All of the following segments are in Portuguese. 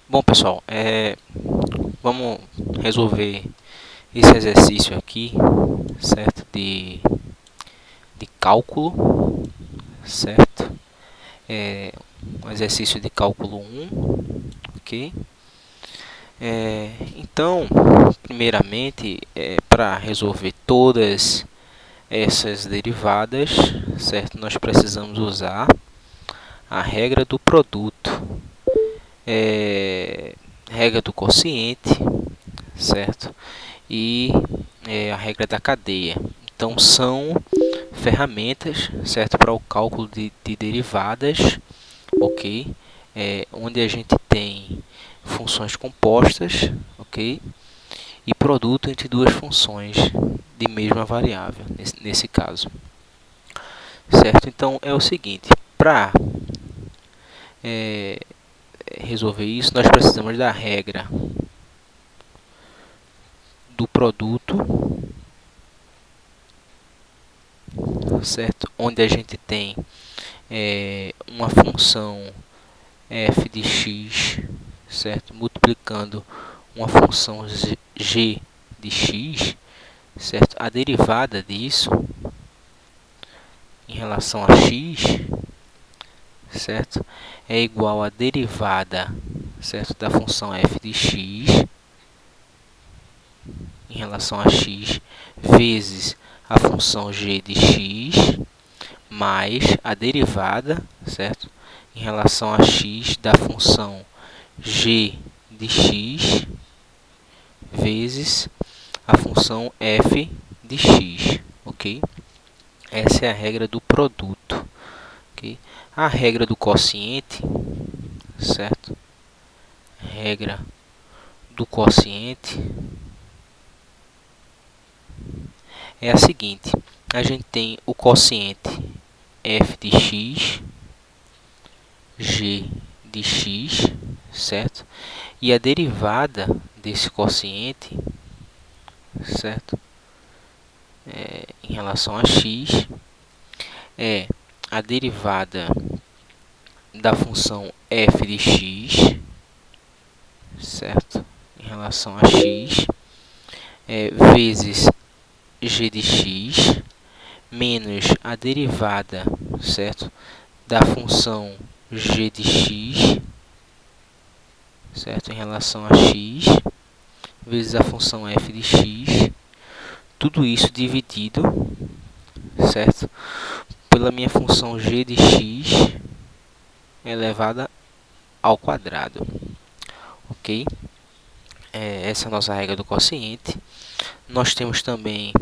Bom, pessoal, vamos resolver esse exercício aqui, certo? De cálculo, certo? É um exercício de cálculo 1, ok? Então, primeiramente, para resolver todas essas derivadas, certo? Nós precisamos usar a regra do produto, regra do quociente, certo? E a regra da cadeia. Então são ferramentas, certo, para o cálculo de derivadas, ok? Onde a gente tem funções compostas, ok? E produto entre duas funções de mesma variável, nesse caso, certo? Então é o seguinte, para resolver isso, nós precisamos da regra do produto, certo? Onde a gente tem uma função f de x, certo? Multiplicando uma função g de x, certo? A derivada disso em relação a x, certo? É igual à derivada, certo? Da função f de x em relação a x vezes a função g de x mais a derivada, certo? Em relação a x da função g de x vezes a função f de x, ok? Essa é a regra do produto, ok? A regra do quociente, certo? Regra do quociente é a seguinte: a gente tem o quociente f de x, g de x, certo? E a derivada desse quociente, certo? Em relação a x é a derivada da função f de x, certo? Em relação a x vezes g de x menos a derivada, certo? Da função g de x, certo? Em relação a x vezes a função f de x, tudo isso dividido, certo? Pela minha função g de x elevada ao quadrado, ok? Essa é a nossa regra do quociente. Nós temos também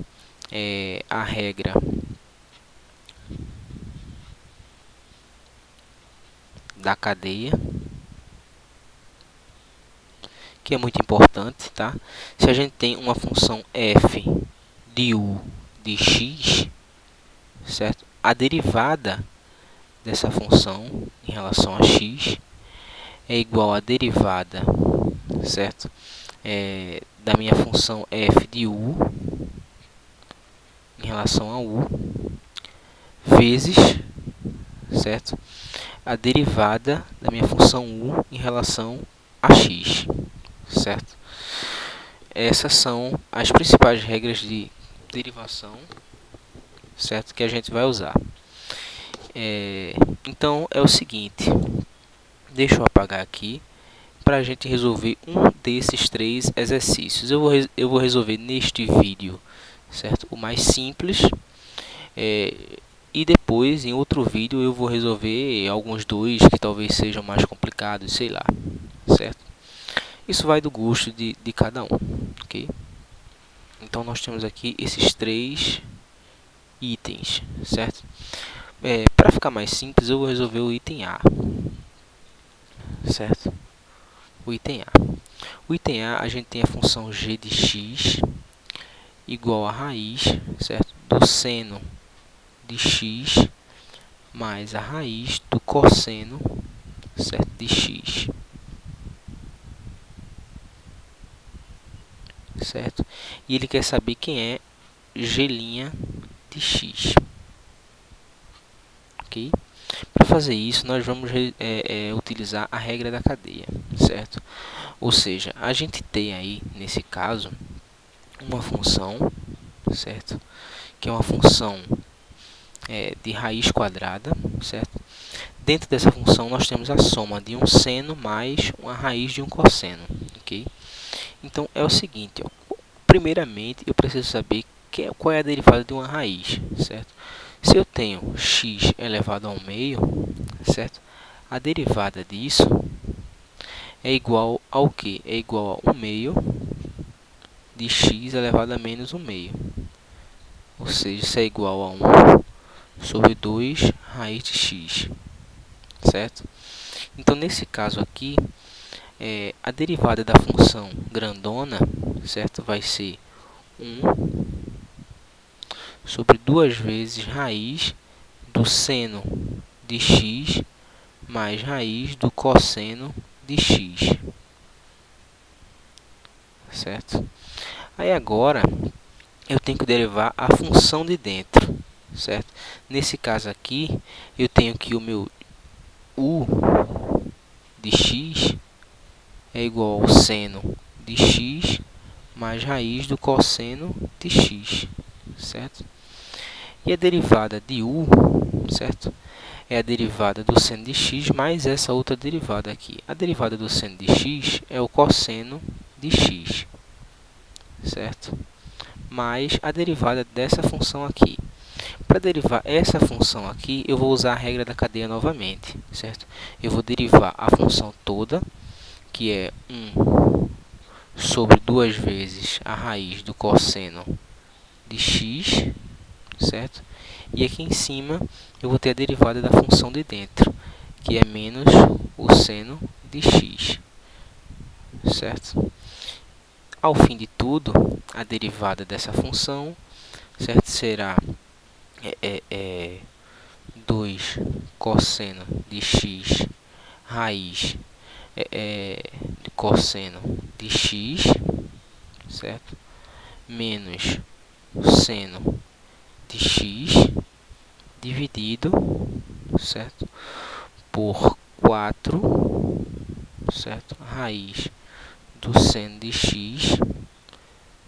a regra da cadeia, que é muito importante, tá? Se a gente tem uma função f de u de x, certo? A derivada dessa função em relação a x é igual à derivada, certo? Da minha função f de u em relação a u vezes, certo? A derivada da minha função u em relação a x, certo? Essas são as principais regras de derivação, certo? Que a gente vai usar. Então é o seguinte, deixa eu apagar aqui para a gente resolver um desses três exercícios. Eu vou resolver neste vídeo, certo? O mais simples. E depois, em outro vídeo, eu vou resolver alguns dois que talvez sejam mais complicados, sei lá, certo? Isso vai do gosto de cada um, ok? Então, nós temos aqui esses três itens, certo? Para ficar mais simples, eu vou resolver o item A, certo? O item A. O item A, a gente tem a função g de x igual a raiz, certo? Do seno de x mais a raiz do cosseno, certo? De x, certo? E ele quer saber quem é g' de x, ok? Para fazer isso, nós vamos utilizar a regra da cadeia, certo? Ou seja, a gente tem aí, nesse caso, uma função, certo? Que é uma função de raiz quadrada, certo? Dentro dessa função nós temos a soma de um seno mais uma raiz de um cosseno, ok? Então é o seguinte, ó, primeiramente eu preciso saber qual é a derivada de uma raiz, certo? Se eu tenho x elevado ao meio, certo? A derivada disso é igual ao que? É igual a 1 meio de x elevado a menos 1 meio. Ou seja, isso é igual a 1 sobre 2 raiz de x, certo? Então, nesse caso aqui, a derivada da função grandona, certo? Vai ser 1 sobre 2 vezes raiz do seno de x mais raiz do cosseno de x, certo? Aí agora eu tenho que derivar a função de dentro, certo? Nesse caso aqui, eu tenho que o meu u de x é igual ao seno de x mais raiz do cosseno de x, certo? E a derivada de u, certo? É a derivada do seno de x mais essa outra derivada aqui. A derivada do seno de x é o cosseno de x, certo? Mais a derivada dessa função aqui. Para derivar essa função aqui, eu vou usar a regra da cadeia novamente, certo? Eu vou derivar a função toda, que é 1 sobre 2 vezes a raiz do cosseno de x, certo? E aqui em cima eu vou ter a derivada da função de dentro, que é menos o seno de x, certo? Ao fim de tudo, a derivada dessa função, certo, será 2 cosseno de x raiz de cosseno de x, certo? Menos seno de x dividido, certo? Por 4, certo? Raiz do seno de x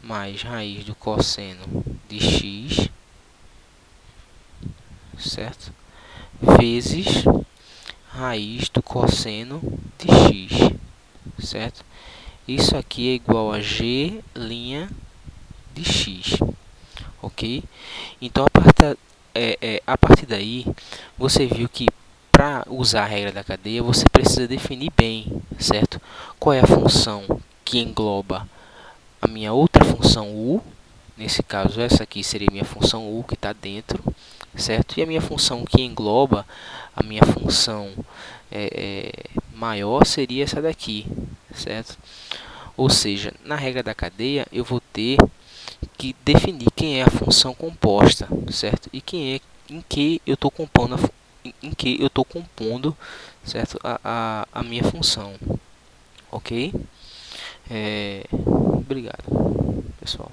mais raiz do cosseno de x, certo? Vezes raiz do cosseno de x, certo? Isso aqui é igual a g' de x, ok? Então, a partir daí, você viu que para usar a regra da cadeia, você precisa definir bem, certo? Qual é a função que engloba a minha outra função u, nesse caso essa aqui seria minha função u que está dentro, certo? E a minha função que engloba a minha função maior seria essa daqui, certo? Ou seja, na regra da cadeia eu vou ter que definir quem é a função composta, certo? E em que eu estou compondo, certo? A minha função, ok? Obrigado, pessoal.